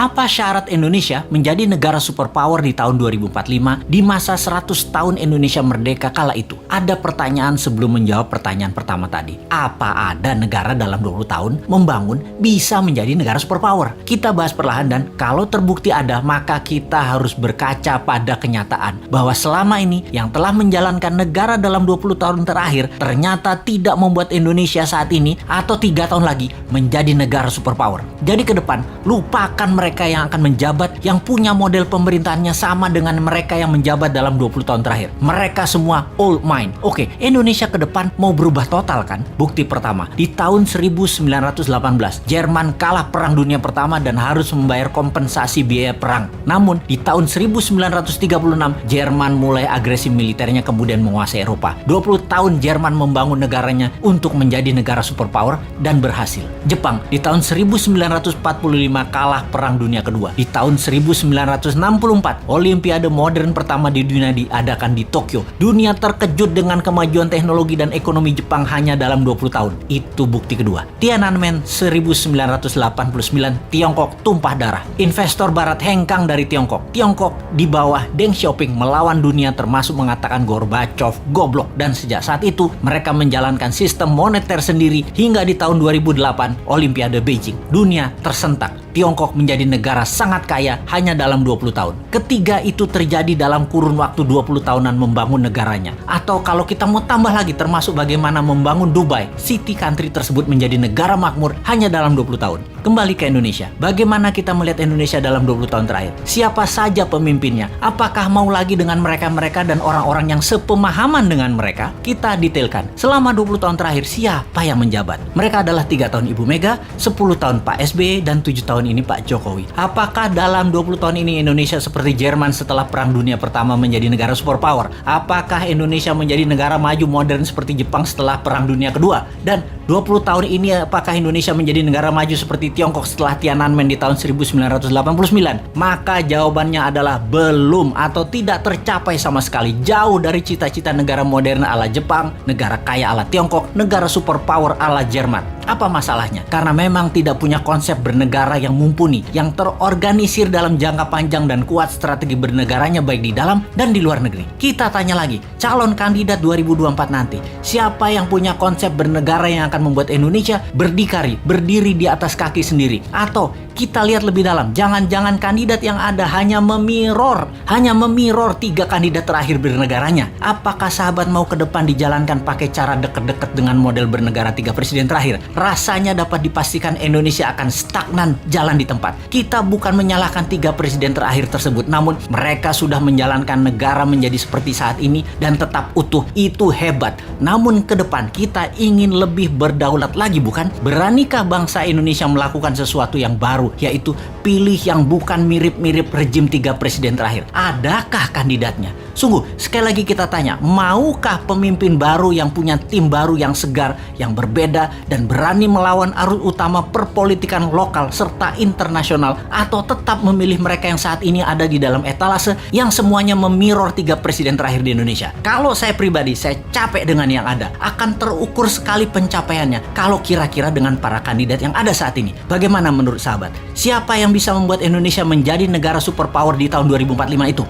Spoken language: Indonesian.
Apa syarat Indonesia menjadi negara superpower di tahun 2045 di masa 100 tahun Indonesia merdeka kala itu? Ada pertanyaan sebelum menjawab pertanyaan pertama tadi. Apa ada negara dalam 20 tahun membangun bisa menjadi negara superpower? Kita bahas perlahan dan kalau terbukti ada, maka kita harus berkaca pada kenyataan bahwa selama ini yang telah menjalankan negara dalam 20 tahun terakhir ternyata tidak membuat Indonesia saat ini atau 3 tahun lagi menjadi negara superpower. Jadi ke depan, lupakan mereka yang akan menjabat yang punya model pemerintahannya sama dengan mereka yang menjabat dalam 20 tahun terakhir. Mereka semua old mind. Oke, Indonesia ke depan mau berubah total kan? Bukti pertama, di tahun 1918, Jerman kalah Perang Dunia Pertama dan harus membayar kompensasi biaya perang. Namun, di tahun 1936, Jerman mulai agresi militernya kemudian menguasai Eropa. 20 tahun Jerman membangun negaranya untuk menjadi negara superpower dan berhasil. Jepang di tahun 1945 kalah Perang Dunia Kedua. Di tahun 1964, Olimpiade modern pertama di dunia diadakan di Tokyo. Dunia terkejut dengan kemajuan teknologi dan ekonomi Jepang hanya dalam 20 tahun. Itu bukti kedua. Tiananmen 1989, Tiongkok tumpah darah. Investor barat hengkang dari Tiongkok. Tiongkok di bawah Deng Xiaoping melawan dunia termasuk mengatakan Gorbachev goblok, dan sejak saat itu mereka menjalankan sistem moneter sendiri hingga di tahun 2008 Olimpiade Beijing. Dunia tersentak. Tiongkok menjadi negara sangat kaya hanya dalam 20 tahun. Ketiga itu terjadi dalam kurun waktu 20 tahunan membangun negaranya. Atau kalau kita mau tambah lagi termasuk bagaimana membangun Dubai, city country tersebut menjadi negara makmur hanya dalam 20 tahun. Kembali ke Indonesia. Bagaimana kita melihat Indonesia dalam 20 tahun terakhir? Siapa saja pemimpinnya? Apakah mau lagi dengan mereka-mereka dan orang-orang yang sepemahaman dengan mereka? Kita detailkan. Selama 20 tahun terakhir siapa yang menjabat? Mereka adalah 3 tahun Ibu Mega, 10 tahun Pak SBY, dan 7 tahun ini Pak Jokowi. Apakah dalam 20 tahun ini Indonesia seperti Jerman setelah Perang Dunia Pertama menjadi negara superpower? Apakah Indonesia menjadi negara maju modern seperti Jepang setelah Perang Dunia Kedua? Dan 20 tahun ini apakah Indonesia menjadi negara maju seperti Tiongkok setelah Tiananmen di tahun 1989? Maka jawabannya adalah belum atau tidak tercapai sama sekali. Jauh dari cita-cita negara modern ala Jepang, negara kaya ala Tiongkok, negara superpower ala Jerman. Apa masalahnya? Karena memang tidak punya konsep bernegara yang mumpuni, yang terorganisir dalam jangka panjang dan kuat strategi bernegaranya baik di dalam dan di luar negeri. Kita tanya lagi, calon kandidat 2024 nanti, siapa yang punya konsep bernegara yang akan membuat Indonesia berdiri di atas kaki sendiri? Atau kita lihat lebih dalam, jangan-jangan kandidat yang ada hanya memirror 3 kandidat terakhir bernegaranya. Apakah sahabat mau ke depan dijalankan pakai cara deket-deket dengan model bernegara 3 presiden terakhir? Rasanya dapat dipastikan Indonesia akan stagnan jalan di tempat. Kita bukan menyalahkan 3 presiden terakhir tersebut, namun mereka sudah menjalankan negara menjadi seperti saat ini dan tetap utuh. Itu hebat. Namun ke depan kita ingin lebih berdaulat lagi, bukan? Beranikah bangsa Indonesia melakukan sesuatu yang baru, yaitu pilih yang bukan mirip-mirip rejim 3 presiden terakhir? Adakah kandidatnya? Sungguh, sekali lagi kita tanya, maukah pemimpin baru yang punya tim baru yang segar, yang berbeda, dan berani melawan arus utama perpolitikan lokal serta internasional, atau tetap memilih mereka yang saat ini ada di dalam etalase yang semuanya memirror 3 presiden terakhir di Indonesia? Kalau saya pribadi, saya capek dengan yang ada. Akan terukur sekali pencapaiannya kalau kira-kira dengan para kandidat yang ada saat ini. Bagaimana menurut sahabat? Siapa yang bisa membuat Indonesia menjadi negara superpower di tahun 2045 itu?